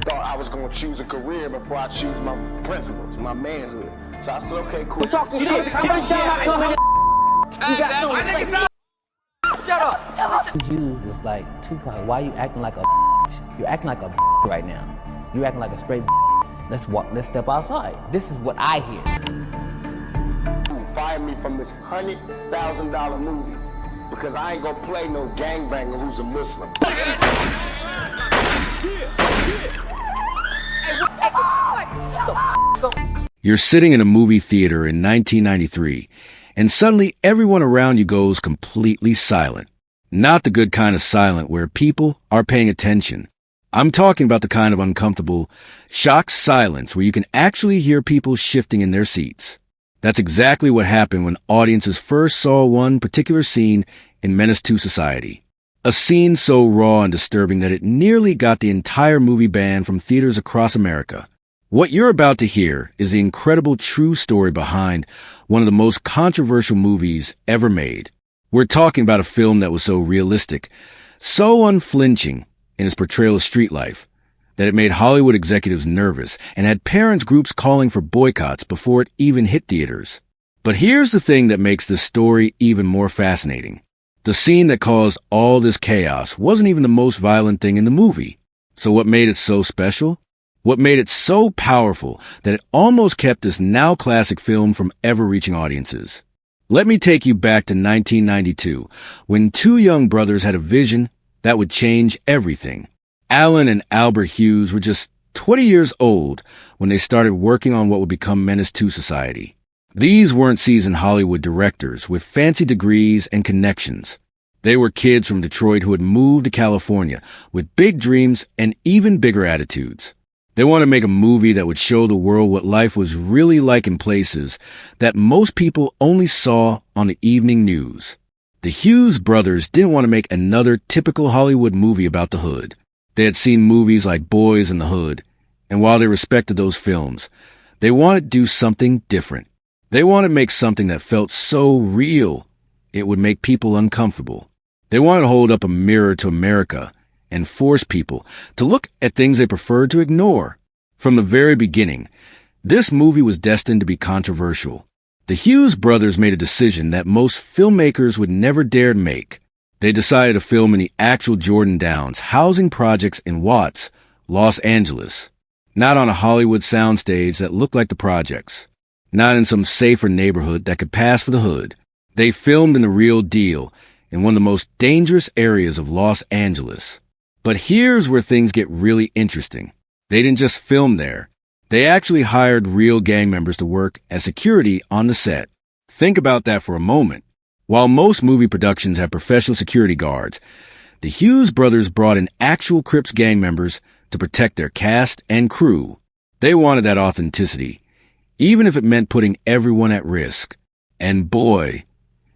thought I was gonna choose a career before I choose my principles, my manhood. So I said, okay, cool. We're talking shit. How many times I come in? You got something to say? Shut up. You was like, Tupac, why you acting like a You're acting like a right now. You're acting like a straight Let's step outside. This is what I hear. Fire me from this $100,000 movie because I ain't gonna play no gangbanger who's a Muslim. You're sitting in a movie theater in 1993, and suddenly everyone around you goes completely silent. Not the good kind of silent where people are paying attention. I'm talking about the kind of uncomfortable, shocked silence where you can actually hear people shifting in their seats. That's exactly what happened when audiences first saw one particular scene in Menace to Society. A scene so raw and disturbing that it nearly got the entire movie banned from theaters across America. What you're about to hear is the incredible true story behind one of the most controversial movies ever made. We're talking about a film that was so realistic, so unflinching in its portrayal of street life, that it made Hollywood executives nervous and had parents groups calling for boycotts before it even hit theaters. But here's the thing that makes this story even more fascinating. The scene that caused all this chaos wasn't even the most violent thing in the movie. So what made it so special? What made it so powerful that it almost kept this now classic film from ever reaching audiences? Let me take you back to 1992, when two young brothers had a vision that would change everything. Alan and Albert Hughes were just 20 years old when they started working on what would become Menace to Society. These weren't seasoned Hollywood directors with fancy degrees and connections. They were kids from Detroit who had moved to California with big dreams and even bigger attitudes. They wanted to make a movie that would show the world what life was really like in places that most people only saw on the evening news. The Hughes brothers didn't want to make another typical Hollywood movie about the hood. They had seen movies like Boys in the Hood, and while they respected those films, they wanted to do something different. They wanted to make something that felt so real, it would make people uncomfortable. They wanted to hold up a mirror to America and force people to look at things they preferred to ignore. From the very beginning, this movie was destined to be controversial. The Hughes brothers made a decision that most filmmakers would never dare to make. They decided to film in the actual Jordan Downs housing projects in Watts, Los Angeles. Not on a Hollywood soundstage that looked like the projects. Not in some safer neighborhood that could pass for the hood. They filmed in the real deal in one of the most dangerous areas of Los Angeles. But here's where things get really interesting. They didn't just film there. They actually hired real gang members to work as security on the set. Think about that for a moment. While most movie productions have professional security guards, the Hughes brothers brought in actual Crips gang members to protect their cast and crew. They wanted that authenticity, even if it meant putting everyone at risk. And boy,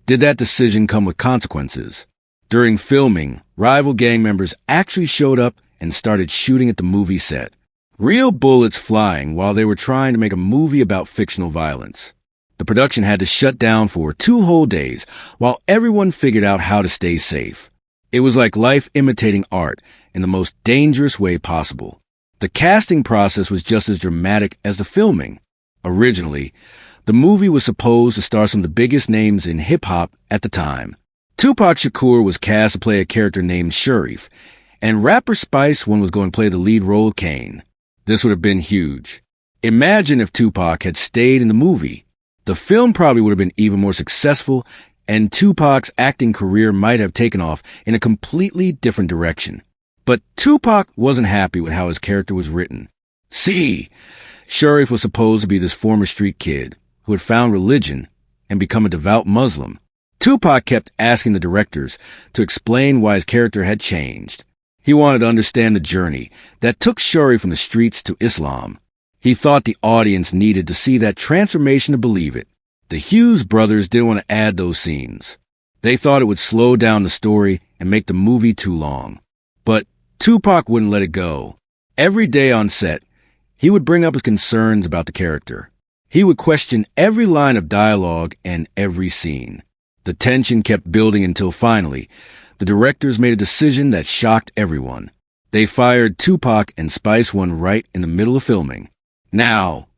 did that decision come with consequences. During filming, rival gang members actually showed up and started shooting at the movie set. Real bullets flying while they were trying to make a movie about fictional violence. The production had to shut down for 2 whole days while everyone figured out how to stay safe. It was like life imitating art in the most dangerous way possible. The casting process was just as dramatic as the filming. Originally, the movie was supposed to star some of the biggest names in hip-hop at the time. Tupac Shakur was cast to play a character named Sharif, and rapper Spice One was going to play the lead role of Kane. This would have been huge. Imagine if Tupac had stayed in the movie. The film probably would have been even more successful, and Tupac's acting career might have taken off in a completely different direction. But Tupac wasn't happy with how his character was written. See, Sharif was supposed to be this former street kid who had found religion and become a devout Muslim. Tupac kept asking the directors to explain why his character had changed. He wanted to understand the journey that took Sharif from the streets to Islam. He thought the audience needed to see that transformation to believe it. The Hughes brothers didn't want to add those scenes. They thought it would slow down the story and make the movie too long. But Tupac wouldn't let it go. Every day on set, he would bring up his concerns about the character. He would question every line of dialogue and every scene. The tension kept building until finally, the directors made a decision that shocked everyone. They fired Tupac and Spice One right in the middle of filming. Now,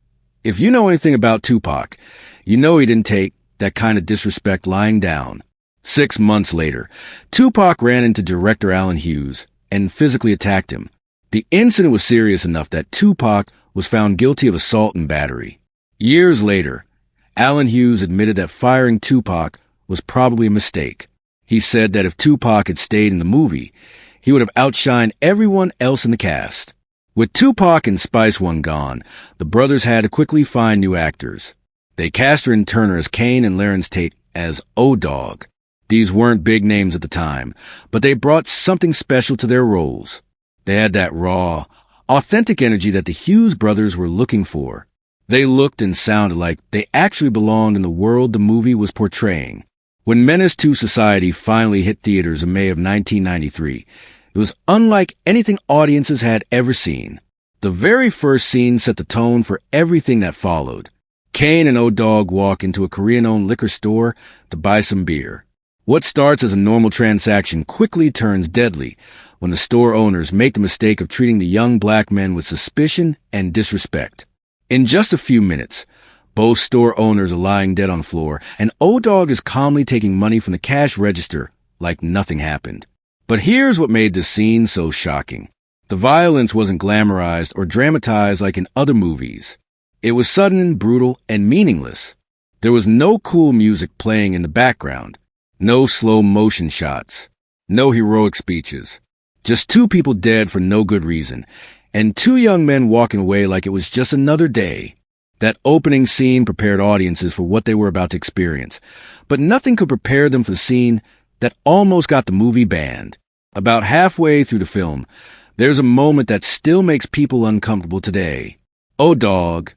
if you know anything about Tupac, you know he didn't take that kind of disrespect lying down. 6 months later, Tupac ran into director Allen Hughes and physically attacked him. The incident was serious enough that Tupac was found guilty of assault and battery. Years later, Allen Hughes admitted that firing Tupac was probably a mistake. He said that if Tupac had stayed in the movie, he would have outshined everyone else in the cast. With Tupac and Spice One gone, the brothers had to quickly find new actors. They cast Aaron Turner as Kane and Larenz Tate as O-Dog. These weren't big names at the time, but they brought something special to their roles. They had that raw, authentic energy that the Hughes brothers were looking for. They looked and sounded like they actually belonged in the world the movie was portraying. When Menace to Society finally hit theaters in May of 1993, it was unlike anything audiences had ever seen. The very first scene set the tone for everything that followed. Kane and O-Dog walk into a Korean-owned liquor store to buy some beer. What starts as a normal transaction quickly turns deadly when the store owners make the mistake of treating the young black men with suspicion and disrespect. In just a few minutes, both store owners are lying dead on the floor, and O-Dog is calmly taking money from the cash register like nothing happened. But here's what made this scene so shocking. The violence wasn't glamorized or dramatized like in other movies. It was sudden, brutal, and meaningless. There was no cool music playing in the background, no slow motion shots, no heroic speeches. Just two people dead for no good reason, and two young men walking away like it was just another day. That opening scene prepared audiences for what they were about to experience, but nothing could prepare them for the scene that almost got the movie banned. About halfway through the film, there's a moment that still makes people uncomfortable today. O-Dog,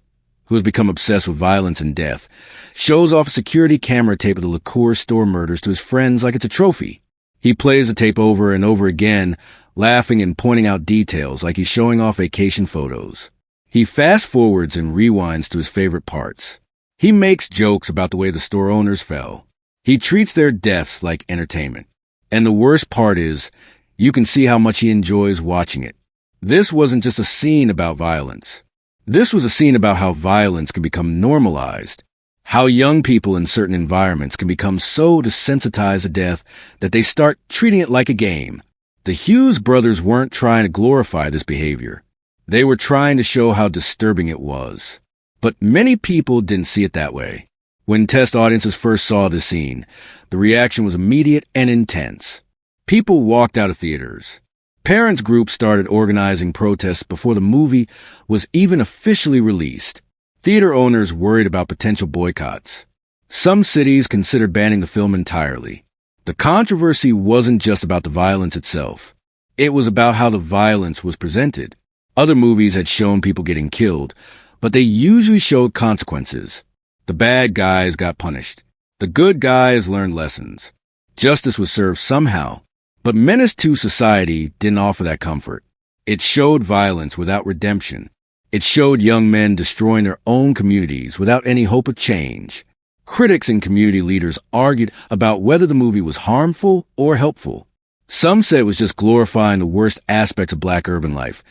who has become obsessed with violence and death, shows off a security camera tape of the liqueur store murders to his friends like it's a trophy. He plays the tape over and over again, laughing and pointing out details like he's showing off vacation photos. He fast-forwards and rewinds to his favorite parts. He makes jokes about the way the store owners fell. He treats their deaths like entertainment. And the worst part is, you can see how much he enjoys watching it. This wasn't just a scene about violence. This was a scene about how violence can become normalized, how young people in certain environments can become so desensitized to death that they start treating it like a game. The Hughes brothers weren't trying to glorify this behavior. They were trying to show how disturbing it was. But many people didn't see it that way. When test audiences first saw this scene, the reaction was immediate and intense. People walked out of theaters. Parents groups started organizing protests before the movie was even officially released. Theater owners worried about potential boycotts. Some cities considered banning the film entirely. The controversy wasn't just about the violence itself. It was about how the violence was presented. Other movies had shown people getting killed, but they usually showed consequences. The bad guys got punished. The good guys learned lessons. Justice was served somehow. But Menace to Society didn't offer that comfort. It showed violence without redemption. It showed young men destroying their own communities without any hope of change. Critics and community leaders argued about whether the movie was harmful or helpful. Some said it was just glorifying the worst aspects of black urban life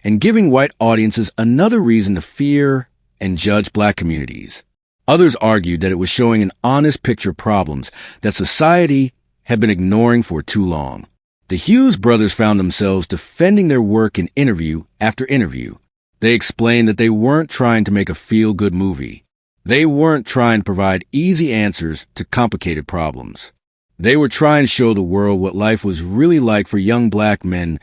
and giving white audiences another reason to fear and judge black communities. Others argued that it was showing an honest picture of problems that society had been ignoring for too long. The Hughes brothers found themselves defending their work in interview after interview. They explained that they weren't trying to make a feel-good movie. They weren't trying to provide easy answers to complicated problems. They were trying to show the world what life was really like for young black men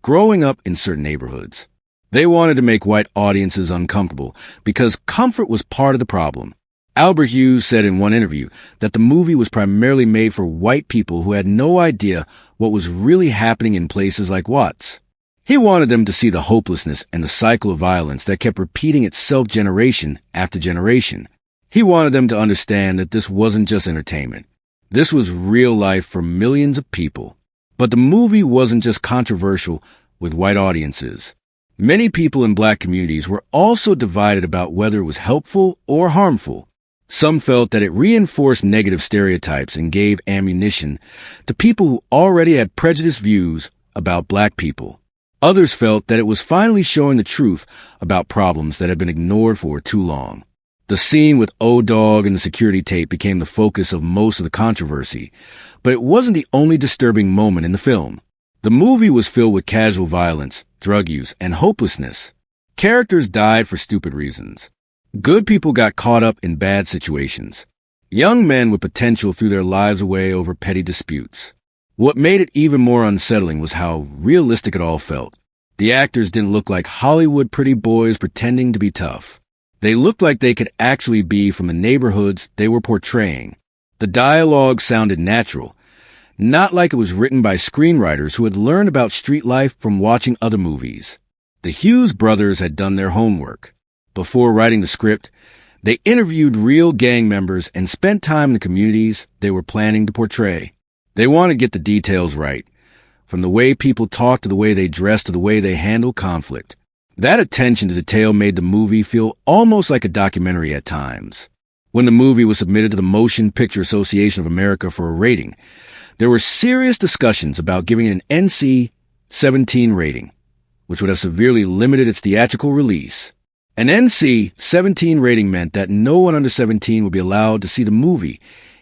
growing up in certain neighborhoods. They wanted to make white audiences uncomfortable because comfort was part of the problem. Albert Hughes said in one interview that the movie was primarily made for white people who had no idea what was really happening in places like Watts. He wanted them to see the hopelessness and the cycle of violence that kept repeating itself generation after generation. He wanted them to understand that this wasn't just entertainment. This was real life for millions of people. But the movie wasn't just controversial with white audiences. Many people in black communities were also divided about whether it was helpful or harmful. Some felt that it reinforced negative stereotypes and gave ammunition to people who already had prejudiced views about black people. Others felt that it was finally showing the truth about problems that had been ignored for too long. The scene with O-Dog and the security tape became the focus of most of the controversy, but it wasn't the only disturbing moment in the film. The movie was filled with casual violence, drug use, and hopelessness. Characters died for stupid reasons. Good people got caught up in bad situations. Young men with potential threw their lives away over petty disputes. What made it even more unsettling was how realistic it all felt. The actors didn't look like Hollywood pretty boys pretending to be tough. They looked like they could actually be from the neighborhoods they were portraying. The dialogue sounded natural, not like it was written by screenwriters who had learned about street life from watching other movies. The Hughes brothers had done their homework. Before writing the script, they interviewed real gang members and spent time in the communities they were planning to portray. They wanted to get the details right, from the way people talked to the way they dressed to the way they handled conflict. That attention to detail made the movie feel almost like a documentary at times. When the movie was submitted to the Motion Picture Association of America for a rating, there were serious discussions about giving it an NC-17 rating, which would have severely limited its theatrical release. An NC-17 rating meant that no one under 17 would be allowed to see the movie,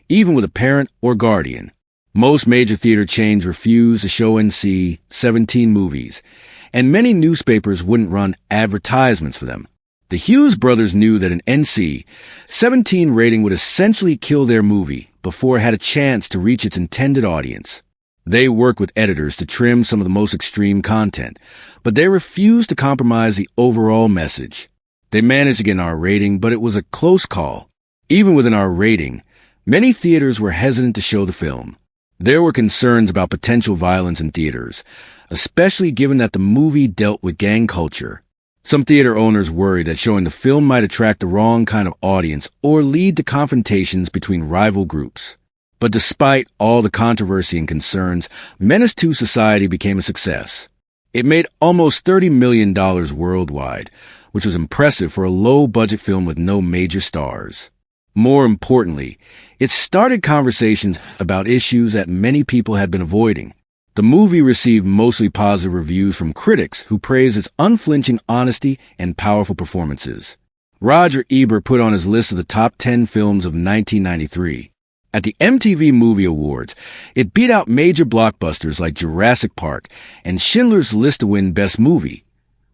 even with a parent or guardian. Most major theater chains refused to show NC-17 movies, and many newspapers wouldn't run advertisements for them. The Hughes brothers knew that an NC-17 rating would essentially kill their movie before it had a chance to reach its intended audience. They worked with editors to trim some of the most extreme content, but they refused to compromise the overall message. They managed to get an R rating, but it was a close call. Even with an R rating, many theaters were hesitant to show the film. There were concerns about potential violence in theaters, especially given that the movie dealt with gang culture. Some theater owners worried that showing the film might attract the wrong kind of audience or lead to confrontations between rival groups. But despite all the controversy and concerns, Menace to Society became a success. It made almost $30 million worldwide, which was impressive for a low-budget film with no major stars. More importantly, it started conversations about issues that many people had been avoiding. The movie received mostly positive reviews from critics who praised its unflinching honesty and powerful performances. Roger Ebert put on his list of the top 10 films of 1993. At the MTV Movie Awards, it beat out major blockbusters like Jurassic Park and Schindler's List to win Best Movie,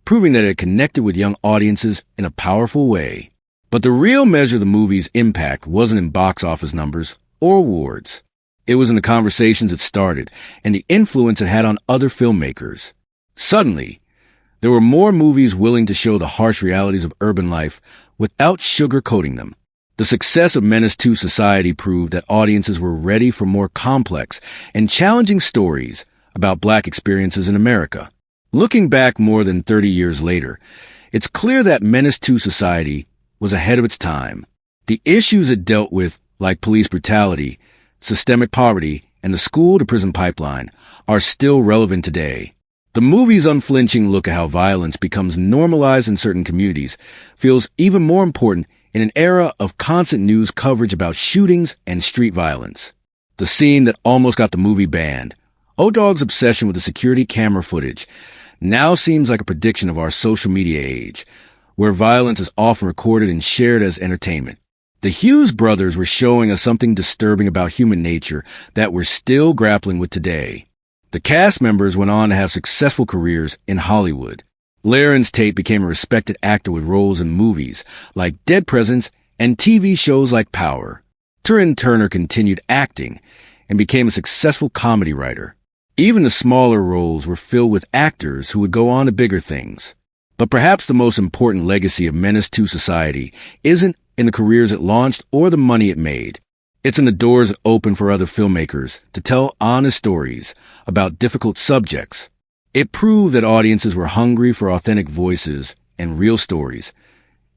proving that it connected with young audiences in a powerful way. But the real measure of the movie's impact wasn't in box office numbers or awards. It was in the conversations it started and the influence it had on other filmmakers. Suddenly, there were more movies willing to show the harsh realities of urban life without sugarcoating them. The success of Menace to Society proved that audiences were ready for more complex and challenging stories about Black experiences in America. Looking back more than 30 years later, it's clear that Menace to Society was ahead of its time. The issues it dealt with, like police brutality, systemic poverty, and the school-to-prison pipeline, are still relevant today. The movie's unflinching look at how violence becomes normalized in certain communities feels even more important in an era of constant news coverage about shootings and street violence. The scene that almost got the movie banned, O-Dog's obsession with the security camera footage, now seems like a prediction of our social media age, where violence is often recorded and shared as entertainment. The Hughes brothers were showing us something disturbing about human nature that we're still grappling with today. The cast members went on to have successful careers in Hollywood. Larenz Tate became a respected actor with roles in movies like Dead Presidents and TV shows like Power. Turin Turner continued acting and became a successful comedy writer. Even the smaller roles were filled with actors who would go on to bigger things. But perhaps the most important legacy of Menace to Society isn't in the careers it launched or the money it made. It's in the doors it opened for other filmmakers to tell honest stories about difficult subjects. It proved that audiences were hungry for authentic voices and real stories,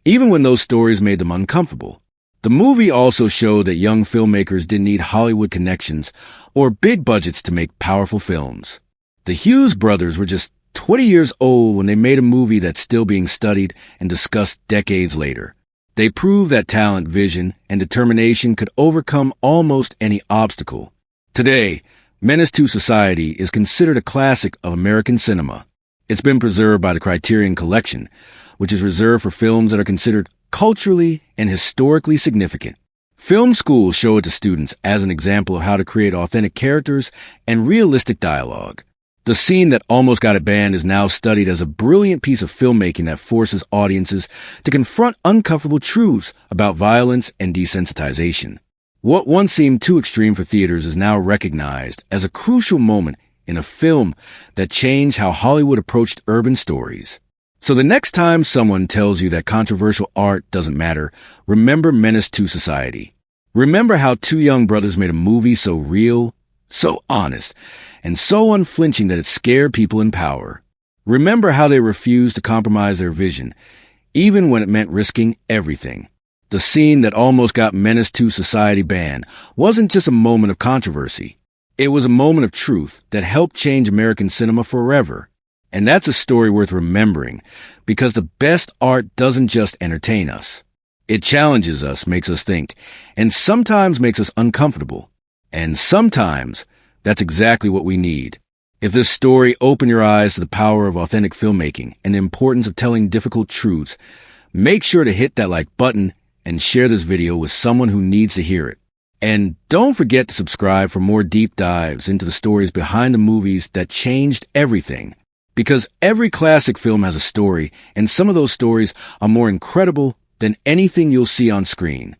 even when those stories made them uncomfortable. The movie also showed that young filmmakers didn't need Hollywood connections or big budgets to make powerful films. The Hughes brothers were just 20 years old when they made a movie that's still being studied and discussed decades later. They proved that talent, vision, and determination could overcome almost any obstacle. Today, Menace to Society is considered a classic of American cinema. It's been preserved by the Criterion Collection, which is reserved for films that are considered culturally and historically significant. Film schools show it to students as an example of how to create authentic characters and realistic dialogue. The scene that almost got it banned is now studied as a brilliant piece of filmmaking that forces audiences to confront uncomfortable truths about violence and desensitization. What once seemed too extreme for theaters is now recognized as a crucial moment in a film that changed how Hollywood approached urban stories. So the next time someone tells you that controversial art doesn't matter, remember Menace to Society. Remember how two young brothers made a movie so real, so honest, and so unflinching that it scared people in power. Remember how they refused to compromise their vision, even when it meant risking everything. The scene that almost got Menace to Society banned wasn't just a moment of controversy. It was a moment of truth that helped change American cinema forever. And that's a story worth remembering, because the best art doesn't just entertain us. It challenges us, makes us think, and sometimes makes us uncomfortable. And sometimes that's exactly what we need. If this story opened your eyes to the power of authentic filmmaking and the importance of telling difficult truths, make sure to hit that like button and share this video with someone who needs to hear it. And don't forget to subscribe for more deep dives into the stories behind the movies that changed everything. Because every classic film has a story, and some of those stories are more incredible than anything you'll see on screen.